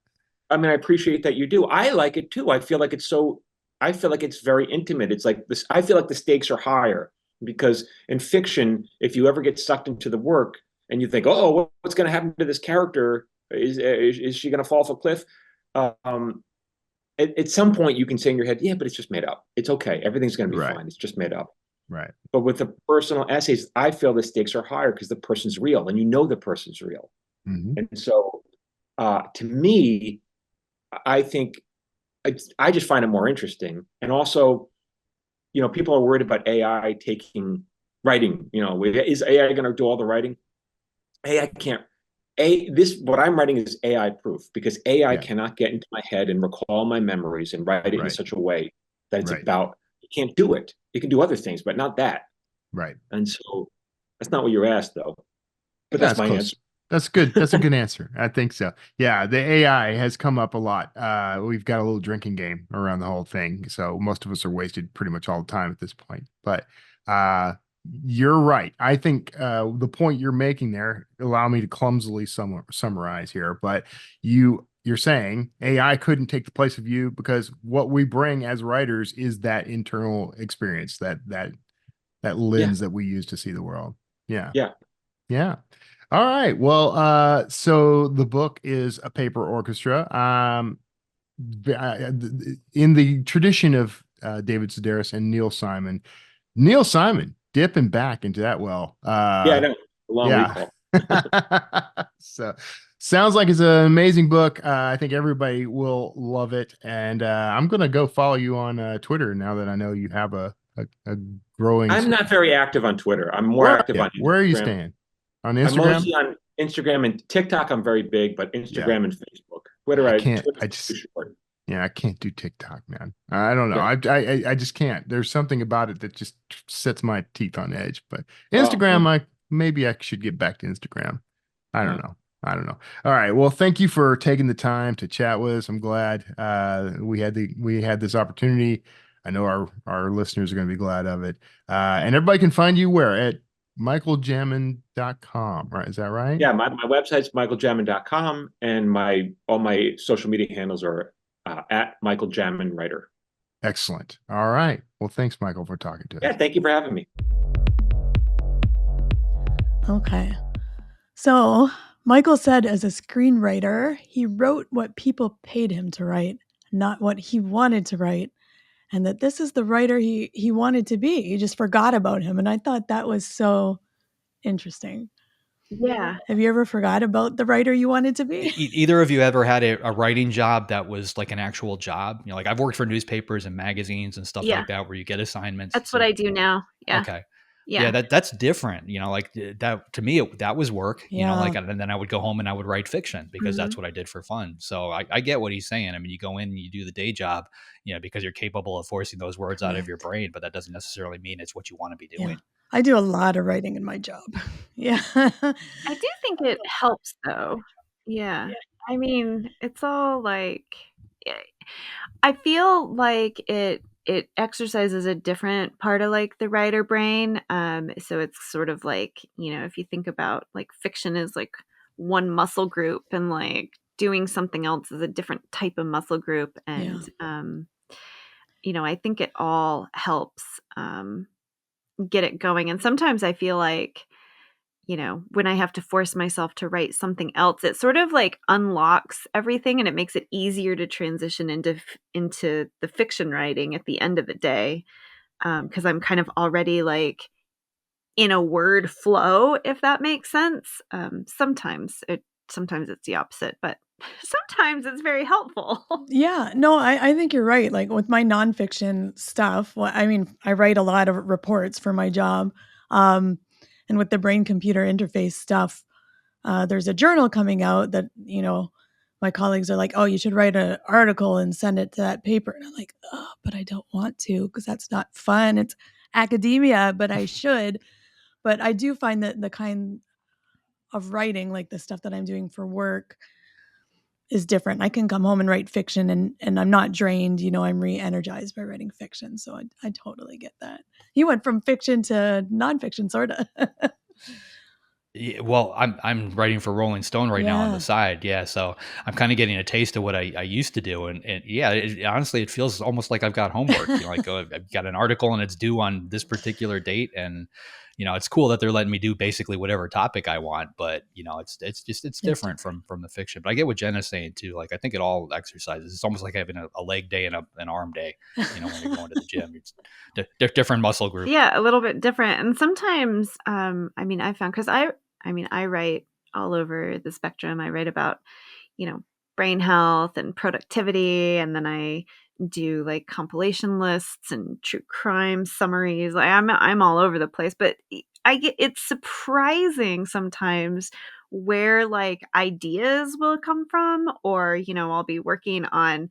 I mean, I appreciate that you do. I like it too. I feel like it's very intimate. It's like this. I feel like the stakes are higher, because in fiction, if you ever get sucked into the work and you think, oh, what's going to happen to this character? Is she going to fall off a cliff? At some point, you can say in your head, yeah, but it's just made up. It's okay. Everything's going to be fine. It's just made up. Right. But with the personal essays, I feel the stakes are higher because the person's real, and the person's real. And so, to me, I think I just find it more interesting. And also, people are worried about AI taking writing. Is AI going to do all the writing? AI can't. What I'm writing is AI proof, because AI cannot get into my head and recall my memories and write it in such a way that it's about. It can't do it. It can do other things, but not that. Right. And so that's not what you're asked, though. But that's my answer. That's good. That's a good answer. I think so. Yeah, the AI has come up a lot. We've got a little drinking game around the whole thing. So most of us are wasted pretty much all the time at this point. But uh, you're right. I think the point you're making there, allow me to clumsily summarize here, but you're saying AI couldn't take the place of you because what we bring as writers is that internal experience, that Yeah. lens that we use to see the world. Yeah. Yeah. Yeah. All right. Well, so the book is a paper orchestra. In the tradition of David Sedaris and Neil Simon dipping back into that well. Yeah, I know. A long Yeah. recall. So sounds like it's an amazing book. I think everybody will love it. And I'm gonna go follow you on Twitter now that I know you have a growing. I'm not very active on Twitter. I'm more Where are active you? on Where are you Instagram. staying? On I'm Instagram? mostly on Instagram and TikTok. I'm very big, but Instagram Yeah. and Facebook. Twitter, I can't. Twitter's I too just. short. Yeah, I can't do TikTok, man. I don't know. Yeah. I just can't. There's something about it that just sets my teeth on edge. But Oh, Instagram, well, maybe I should get back to Instagram. I don't yeah. know. I don't know. All right. Well, thank you for taking the time to chat with us. I'm glad we had this opportunity. I know our listeners are going to be glad of it. And everybody can find you where at michaeljamin.com, right? Is that right? Yeah, my website's michaeljamin.com, and all my social media handles are at Michael Jamin Writer. Excellent. All right. Well, thanks, Michael, for talking to us. Yeah, thank you for having me. Okay. So Michael said as a screenwriter, he wrote what people paid him to write, not what he wanted to write. And that this is the writer he wanted to be. He just forgot about him. And I thought that was so interesting. Yeah. Have you ever forgot about the writer you wanted to be? Either of you ever had a writing job that was like an actual job? You know, like I've worked for newspapers and magazines and stuff Yeah. like that where you get assignments. That's what I do now. Yeah. Okay. Yeah. Yeah, that's different. You know, like that to me, that was work. You know, Yeah. like, and then I would go home and I would write fiction because that's what I did for fun. So I get what he's saying. I mean, you go in and you do the day job, you know, because you're capable of forcing those words out of your brain, but that doesn't necessarily mean it's what you want to be doing. Yeah. I do a lot of writing in my job. Yeah. I do think it helps though. Yeah. I mean, it's all like I feel like it exercises a different part of like the writer brain. So it's sort of like, you know, if you think about like fiction is like one muscle group and like doing something else is a different type of muscle group. And you know, I think it all helps get it going. And sometimes I feel like, you know, when I have to force myself to write something else, it sort of like unlocks everything and it makes it easier to transition into the fiction writing at the end of the day. Because I'm kind of already like in a word flow, if that makes sense. Sometimes it's the opposite, but sometimes it's very helpful. Yeah, no, I think you're right. Like with my nonfiction stuff, well, I mean, I write a lot of reports for my job. And with the brain computer interface stuff, there's a journal coming out that, you know, my colleagues are like, oh, you should write an article and send it to that paper. And I'm like, oh, but I don't want to because that's not fun. It's academia, but I should. But I do find that the kind of writing, like the stuff that I'm doing for work, is different. I can come home and write fiction and I'm not drained. You know, I'm re-energized by writing fiction. So I totally get that. You went from fiction to nonfiction, sort of. Yeah, well, I'm writing for Rolling Stone right now on the side. Yeah. So I'm kind of getting a taste of what I used to do. And yeah, honestly, it feels almost like I've got homework. You know, like I've got an article and it's due on this particular date. And, you know, it's cool that they're letting me do basically whatever topic I want, but you know, it's different from the fiction. But I get what Jenna's saying too. Like, I think it all exercises. It's almost like having a leg day and an arm day, you know, when you're going to the gym, it's different muscle group. Yeah, a little bit different. And sometimes, I mean, I found, cause I write all over the spectrum. I write about, you know, brain health and productivity. And then I do like compilation lists and true crime summaries. Like I'm all over the place, but it's surprising sometimes where like ideas will come from, or, you know, I'll be working on,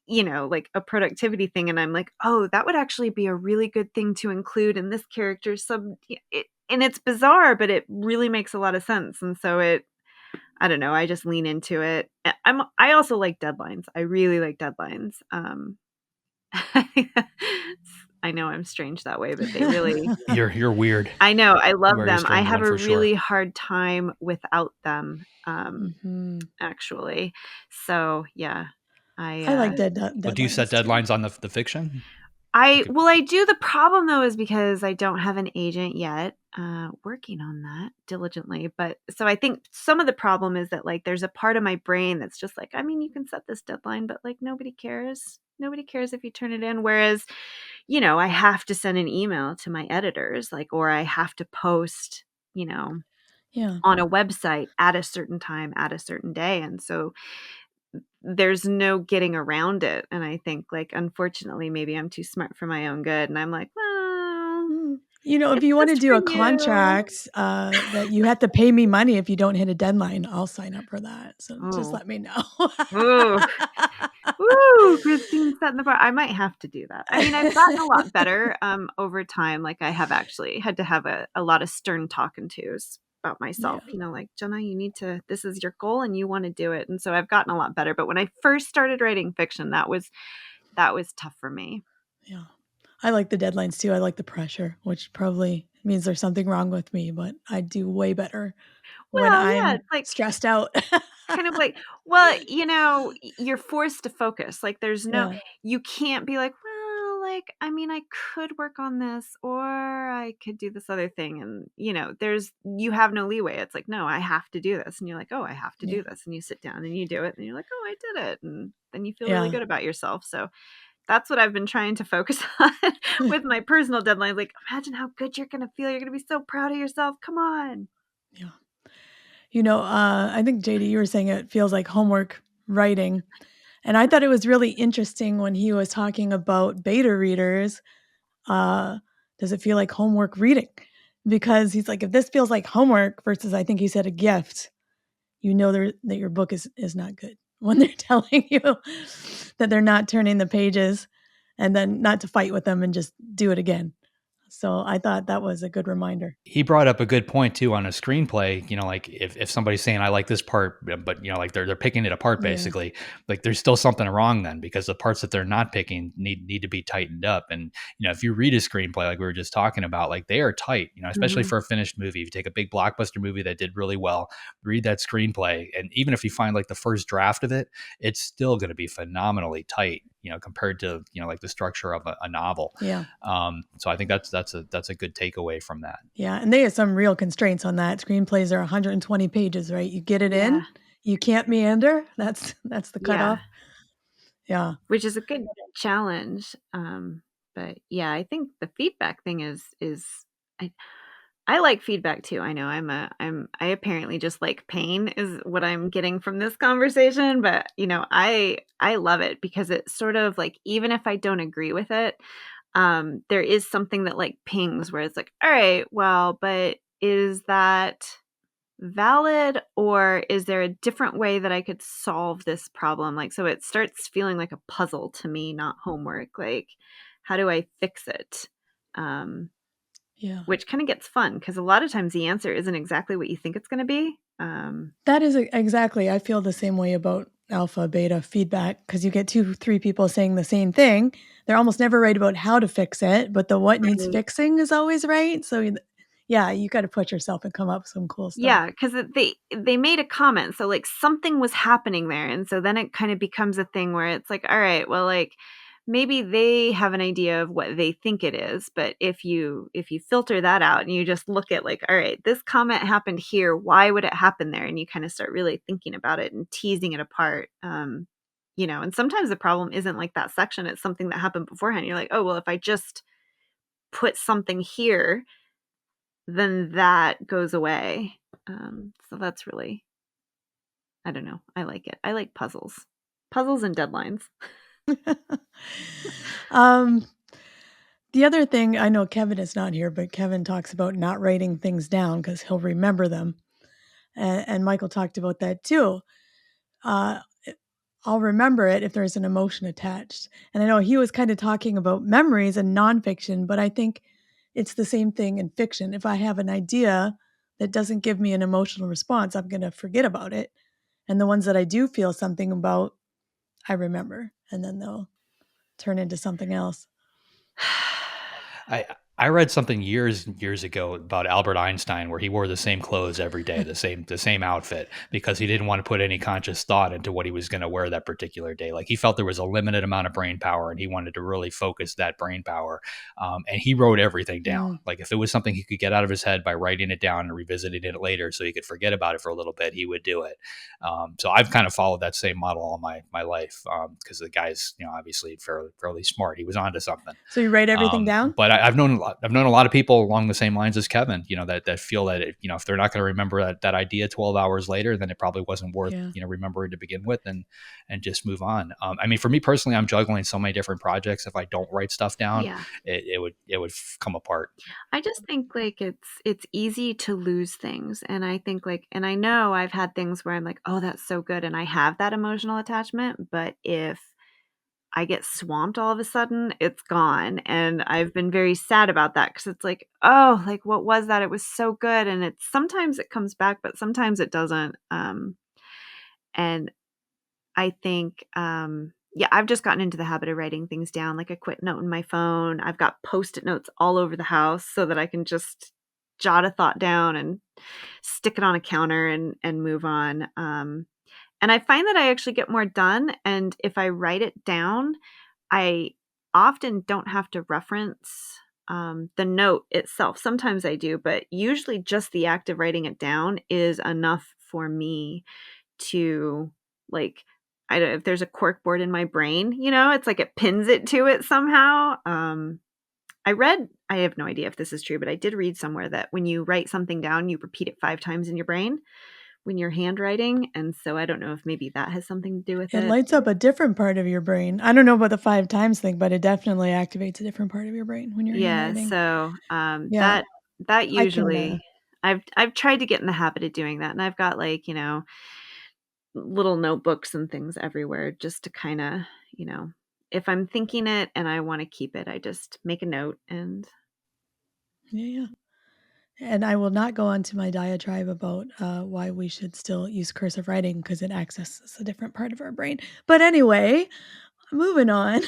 you know, like a productivity thing. And I'm like, oh, that would actually be a really good thing to include in this character. And it's bizarre, but it really makes a lot of sense. And so I don't know, I just lean into it. I also like deadlines. I really like deadlines. I know I'm strange that way, but they really You're weird. I know, I love Very them. I strange have one a for sure. really hard time without them, actually. So, yeah. I like deadlines. But do you set too. deadlines on the fiction? I do. The problem though is because I don't have an agent yet, working on that diligently. But so I think some of the problem is that like there's a part of my brain that's just like, I mean, you can set this deadline, but like nobody cares. Nobody cares if you turn it in. Whereas, you know, I have to send an email to my editors, like, or I have to post, you know, Yeah. on a website at a certain time, at a certain day. And so there's no getting around it. And I think, like, unfortunately, maybe I'm too smart for my own good. And I'm like, well, You know, if it's you want to just do for a you. contract that you have to pay me money if you don't hit a deadline, I'll sign up for that. So just Oh. let me know. Ooh. Woo, Christine setting the bar. I might have to do that. I mean, I've gotten a lot better over time. Like I have actually had to have a lot of stern talking tos about myself. Yeah. You know, like, Jenna, you need to, this is your goal and you want to do it. And so I've gotten a lot better. But when I first started writing fiction, that was tough for me. Yeah. I like the deadlines too. I like the pressure, which probably means there's something wrong with me, but I do way better when Well, yeah, I'm it's like stressed out. kind of like, well, you know, you're forced to focus. Like there's no, Yeah. you can't be like, well, like, I mean, I could work on this or I could do this other thing. And, you know, you have no leeway. It's like, no, I have to do this. And you're like, oh, I have to do this. And you sit down and you do it. And you're like, oh, I did it. And then you feel really good about yourself. So that's what I've been trying to focus on with my personal deadlines. Like, imagine how good you're going to feel. You're going to be so proud of yourself. Come on. Yeah. You know, I think JD, you were saying it feels like homework writing. And I thought it was really interesting when he was talking about beta readers. Does it feel like homework reading? Because he's like, if this feels like homework versus, I think he said, a gift, you know that your book is not good when they're telling you that they're not turning the pages and then not to fight with them and just do it again. So I thought that was a good reminder. He brought up a good point too on a screenplay. You know, like if somebody's saying I like this part, but you know, like they're picking it apart basically. Like there's still something wrong then because the parts that they're not picking need to be tightened up. And you know, if you read a screenplay like we were just talking about, like they are tight. You know, especially for a finished movie. If you take a big blockbuster movie that did really well, read that screenplay, and even if you find like the first draft of it, it's still going to be phenomenally tight. You know, compared to like the structure of a novel. Yeah. So I think that's a good takeaway from that. Yeah, and they have some real constraints on that. Screenplays are 120 pages, right? You get it in, you can't meander. That's the cutoff. Yeah, which is a good challenge. But yeah, I think the feedback thing is I like feedback too. I know I apparently just like pain is what I'm getting from this conversation, but you know, I love it because it's sort of like, even if I don't agree with it, there is something that like pings where it's like, all right, well, but is that valid or is there a different way that I could solve this problem? Like, so it starts feeling like a puzzle to me, not homework. Like, how do I fix it? Which kind of gets fun because a lot of times the answer isn't exactly what you think it's going to be. That is exactly. I feel the same way about alpha, beta feedback because you get 2-3 people saying the same thing. They're almost never right about how to fix it, but the what needs fixing is always right. So yeah, you got to push yourself and come up with some cool stuff. Yeah, because they made a comment. So like something was happening there. And so then it kind of becomes a thing where it's like, all right, well, like maybe they have an idea of what they think it is. But if you filter that out and you just look at like, all right, this comment happened here. Why would it happen there? And you kind of start really thinking about it and teasing it apart. You know, and sometimes the problem isn't like that section. It's something that happened beforehand. You're like, oh, well, if I just put something here, then that goes away. So that's really, I don't know. I like it. I like puzzles and deadlines. The other thing, I know Kevin is not here, but Kevin talks about not writing things down because he'll remember them. And Michael talked about that too. I'll remember it if there's an emotion attached. And I know he was kind of talking about memories and nonfiction, but I think it's the same thing in fiction. If I have an idea that doesn't give me an emotional response, I'm going to forget about it. And the ones that I do feel something about, I remember, and then they'll turn into something else. I read something years ago about Albert Einstein where he wore the same clothes every day, the same outfit, because he didn't want to put any conscious thought into what he was going to wear that particular day. Like he felt there was a limited amount of brain power and he wanted to really focus that brain power. And he wrote everything down. Like if it was something he could get out of his head by writing it down and revisiting it later so he could forget about it for a little bit, he would do it. So I've kind of followed that same model all my life because the guy's, obviously fairly smart. He was onto something. So you write everything down? But I've known a lot of people along the same lines as Kevin, that feel that if they're not going to remember that idea 12 hours later, then it probably wasn't worth remembering to begin with, and just move on. I mean, for me personally, I'm juggling so many different projects. If I don't write stuff down, it would come apart. I just think like it's easy to lose things, and I think and I know I've had things where I'm like, oh, that's so good, and I have that emotional attachment, but if I get swamped all of a sudden, it's gone. And I've been very sad about that because it's like, oh, like what was that? It was so good. And sometimes it comes back, but sometimes it doesn't. And I think, I've just gotten into the habit of writing things down, like a quick note in my phone. I've got Post-it notes all over the house so that I can just jot a thought down and stick it on a counter and move on. And I find that I actually get more done. And if I write it down, I often don't have to reference the note itself. Sometimes I do, but usually just the act of writing it down is enough for me to I don't know if there's a corkboard in my brain, it's like it pins it to it somehow. I have no idea if this is true, but I did read somewhere that when you write something down, you repeat it 5 times in your brain when you're handwriting. And so I don't know if maybe that has something to do with it. It lights up a different part of your brain. I don't know about the 5 times thing, but it definitely activates a different part of your brain when you're handwriting. So that usually I've tried to get in the habit of doing that. And I've got little notebooks and things everywhere just to kind of, if I'm thinking it and I want to keep it, I just make a note and. Yeah. And I will not go on to my diatribe about why we should still use cursive writing because it accesses a different part of our brain. But anyway, moving on.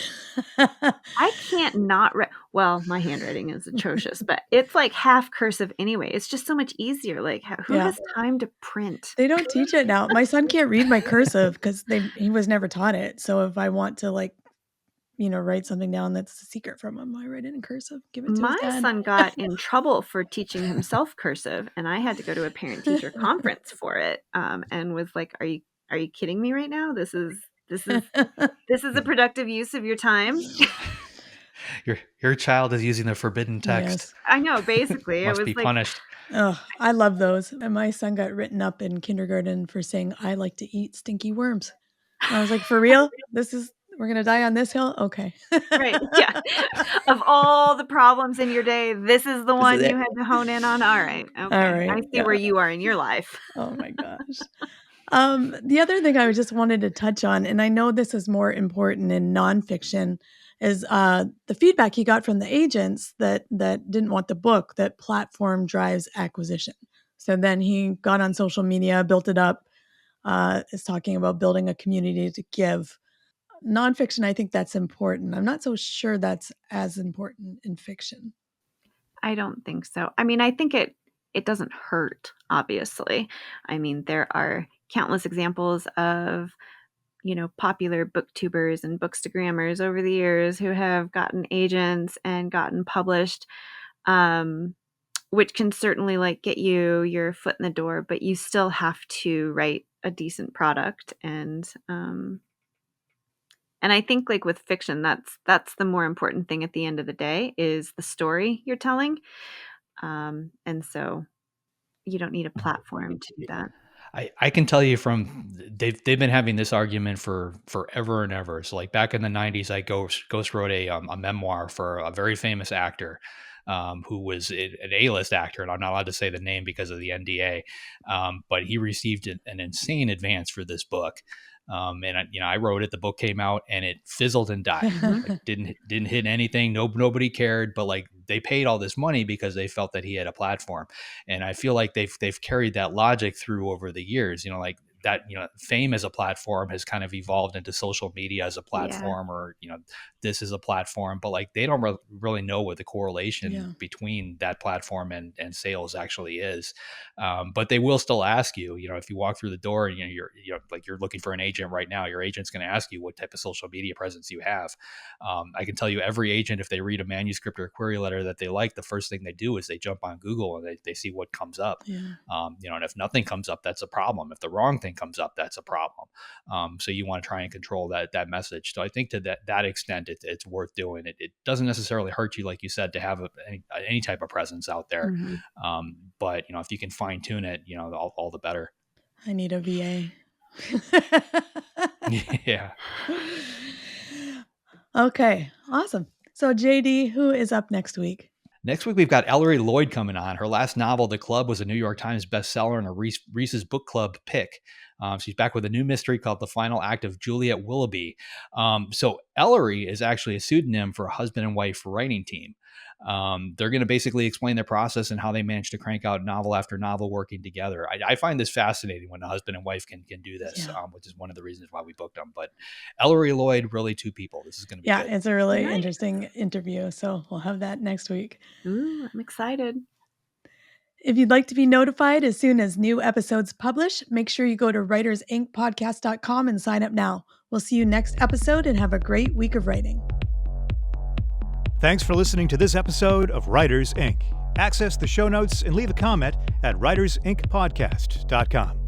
I can't not well, my handwriting is atrocious, but it's like half cursive anyway. It's just so much easier. Like who has time to print? They don't teach it now. My son can't read my cursive because he was never taught it. So if I want to write something down that's a secret from him, I write it in cursive, give it to his dad. My son got in trouble for teaching himself cursive, and I had to go to a parent-teacher conference for it, and was like, "Are you kidding me right now? This is a productive use of your time." Your child is using the forbidden text. Yes. I know, basically. Must be punished. Oh, I love those. And my son got written up in kindergarten for saying, "I like to eat stinky worms." And I was like, "For real? We're going to die on this hill?" Okay. Right. Yeah. Of all the problems in your day, this is the one you had to hone in on. All right. Okay. All right. I see where you are in your life. Oh my gosh. The other thing I just wanted to touch on, and I know this is more important in nonfiction, is the feedback he got from the agents that didn't want the book, that platform drives acquisition. So then he got on social media, built it up, is talking about building a community to give. Nonfiction, I think that's important. I'm not so sure that's as important in fiction. I don't think so. I mean, I think it doesn't hurt, obviously. I mean, there are countless examples of, popular booktubers and bookstagrammers over the years who have gotten agents and gotten published, which can certainly get you your foot in the door, but you still have to write a decent product. And I think with fiction, that's the more important thing at the end of the day is the story you're telling. And so you don't need a platform to do that. I can tell you they've been having this argument for forever and ever. So back in the 90s, I ghost wrote a memoir for a very famous actor who was an A-list actor, and I'm not allowed to say the name because of the NDA. But he received an insane advance for this book. And I wrote it. The book came out and it fizzled and died. Like, didn't hit anything. Nobody cared. But like they paid all this money because they felt that he had a platform. And I feel like they've carried that logic through over the years. Like that, fame as a platform has kind of evolved into social media as a platform, or this is a platform. But like they don't really know what the correlation between that platform and sales actually is. But they will still ask you, if you walk through the door and you're looking for an agent right now, your agent's going to ask you what type of social media presence you have. I can tell you every agent, if they read a manuscript or a query letter that they like, the first thing they do is they jump on Google and they see what comes up. And if nothing comes up, that's a problem. If the wrong thing comes up, that's a problem. So you want to try and control that message. So I think to that extent, it's worth doing. It doesn't necessarily hurt you, like you said, to have any type of presence out there. But if you can fine tune it, all the better. I need a VA. Yeah. Okay, awesome. So JD, who is up next week? Next week, we've got Ellery Lloyd coming on. Her last novel, The Club, was a New York Times bestseller and a Reese's Book Club pick. She's back with a new mystery called The Final Act of Juliet Willoughby. So Ellery is actually a pseudonym for a husband and wife writing team. They're going to basically explain their process and how they managed to crank out novel after novel working together. I find this fascinating when a husband and wife can do this, which is one of the reasons why we booked them. But Ellery Lloyd, really two people. This is going to be good. It's a really interesting interview. So we'll have that next week. Ooh, I'm excited. If you'd like to be notified as soon as new episodes publish, make sure you go to writersincpodcast.com and sign up now. We'll see you next episode and have a great week of writing. Thanks for listening to this episode of Writers Inc. Access the show notes and leave a comment at writersincpodcast.com.